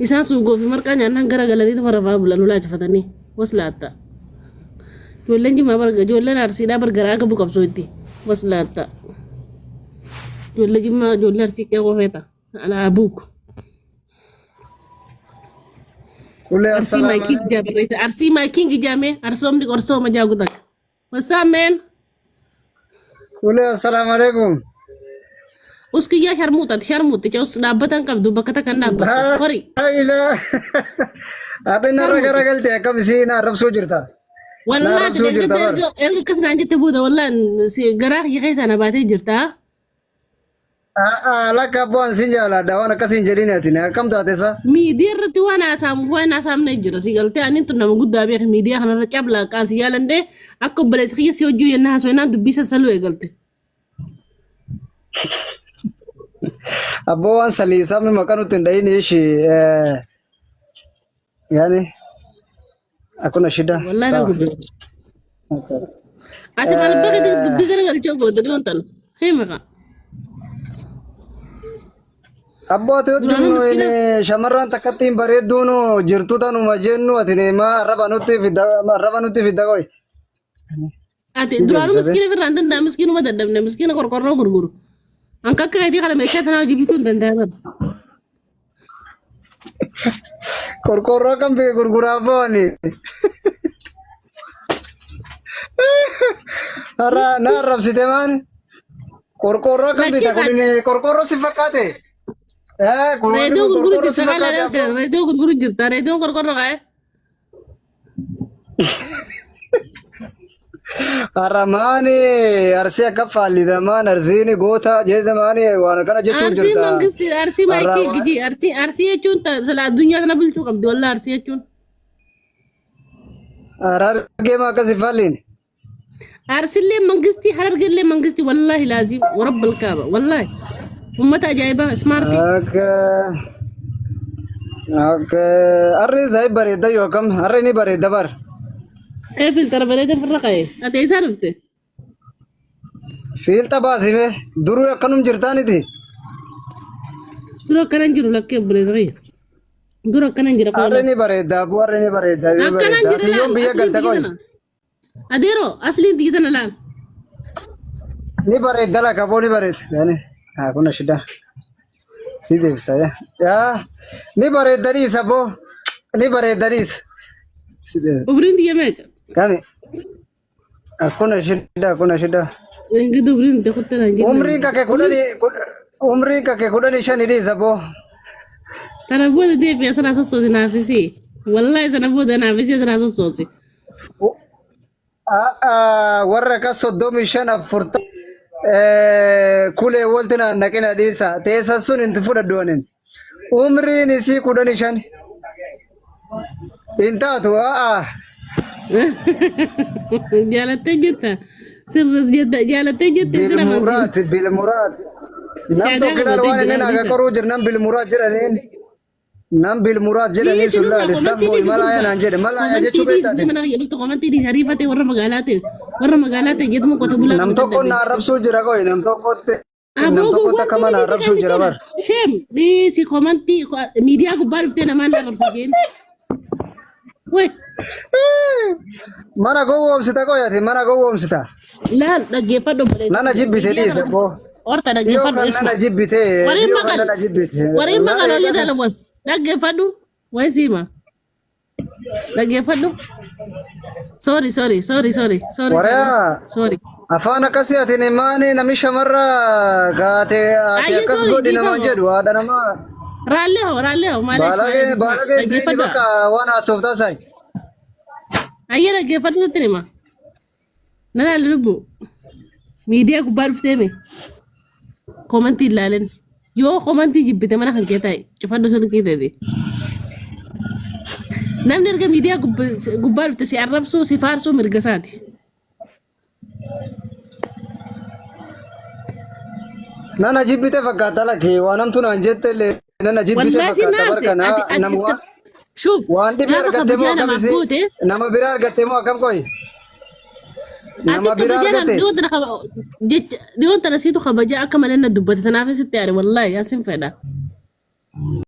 Isaan suugoo fi marqaa nyaannaan gara galaniitu marafaa bulan ulaa cifatanii waslaatta. Ijoolleen jimaa barga ijoolleen arsiidhaa bargaraa akka buqabsoo itti waslaatta. Ijoollee jimaa ijoollee arsii qe'ee qofeeta alaa buuku. Arsii maayikii gijaa barreessa arsii maayikii gijaame arsoomni qorsooma jaagu takka. Wasaameen. Kule assalamu alaikum. Uskiyyaa sharmuuti cawus dhaabbatan qabdu bakka takka dhaabbatu horii. Haila. Adina raga galte akkam isiin arrabsuu jirta. Wallaahi erga akkas naan jette booda wallaan garaa kiyya keessa na baatee jirta. Lakka bu'aan siin jaaladha waan akkasiin jedhin ati akkam taatesa. Miidiyaa irratti waan haasaamne jira si galtee ani tun nama guddaa beeku miidiyaa kanarra cablaa qaasi yaalandee akka obboleessa kiyya si hojjuu yennaa haasoo yennaa dubbisa saluu eegalte. Abbo waan salii sabni maqaa nuti hin dhahin ishi yaani akkuna shida. Wallaahi na gubbee. Ati maal bakka dubbii gara galchoo goote dhiyoon tana himaqa. Abbooti hodhuun shamarran takkattiin bareedduun jirtu tanuma jennu ati arraba nutti fidda qoy. Ati duraanuu miskiina birraan danda'a miskiinuma daddabne miskiina qorqorroo gurguru. Anka akka gatii kana meeshaa tanaa hojii bituu hin danda'aman. Qorqorroo kan gurguraa bo'ani. Har'a na arrabsite maani? Qorqorroo kan bita kun qorqorroo si fakkaate? Reedoo gurguru jirta kan reedoo gurguru jirta reedoo qorqorroo ka'e. Haramaani arsii akka faallitamaan arsiini goota jedhamaani waan kana jechuun jirta. Arsii maayikii gidi arsii jechuun sila addunyaa kana bulchuu qabdi walla arsii jechuun. Harargee maa akkasii faalliin? Arsiillee mangistii harargeellee mangistii wallaahi laazim warabbal kaaba wallaahi ummata ajaa'ibaa ismaartii. Harri isaa bareedda yookaan harri ni bareedda bar. Filtara bareeda firra ka'e ati eessaa dhufte? Filta baasime duruu akkanum jirtaaniti. Duruu akkanan jiru lakkee obboleessa kiyya. Duruu akkanan jira. Harri ni bareedda harri ni bareedda. Akkanan jira yoon biyya galta qoy. Adeero asliin digitan laal. Ni bareedda la kaboo ni bareedda. Yaani kuna shida. Si deebisa yaa. Ni bareedda dhiisa boo. Ni bareedda dhiisa. Umriin diya meeqa? Kami. Akkuna shida. Enggak umriin te kuttana ngi. Umriin kake kudhanii shani dhiisa boo. Tana booda deebi'a sana sossoosi naafisi. Wallahi tana booda naafisi sana sossoosi. Warra kas 35 kulee walti naqina dhiisa. Teessan sun inti fudhadhoonin. Umriin isii 15. Intaatu jaalattee jetta sirris jetta jaalattee jette bilmuraat nam tokko ilaal waan inni naga qoruu jira nam bilmuraat jedhanii sun laal istanbul malaaya naan jedhe malaaya jechuu beektaati. Komantii dhiisa ariifate warra magaalaate jedhamu qote bulaa. Nam tokko na arrabsuu jira qoy nam tokkotti akka mana arrabsuu jira bar. Shem dhiisi komantii miidiyaa gubbaa dhuftee namaan arrabsa jeen. Mana gowwoomsita qoyati mana gowwoomsita. Laal dhaggeeffadhu obboleessa. Nana jibbite dhiise boo. Horta dhaggeeffadhu isma. Nana jibbite. Wariin maqal hojii dalawas. Dhaggeeffadhu wayi siima. Dhaggeeffadhu. Sorry. Wariyaa. Afaan akkasii ati maani nami shamarra kaate ati akkas godhi namaan jedhu haadha namaa. Raallee hoo maaliif? Baalagee diini bakka waan haasoftaa saay. Ayyee dhaggeeffadhu nutti hima. Nana lubbu miidiyaa gubbaa dhufteeme komantii ilaaleen yoo komantii jibbite mana kan kee taa'e cufadhu sun kiiteeti. Namni erga miidiyaa gubbaa dhufte si arrabsuu si faarsuu mirga isaati. Nana jibbite fakkaata lakkee waan hamtu naan jette illee nana jibbite fakkaata barka nama waan dhibee argatte moo akkamisi nama biraa argatte moo akkam qoy nama biraa argatte dhiyoon tana siitu kabajaa akka malee na dubbate tanaaf sitti yaade wallaahi yaasin fedha.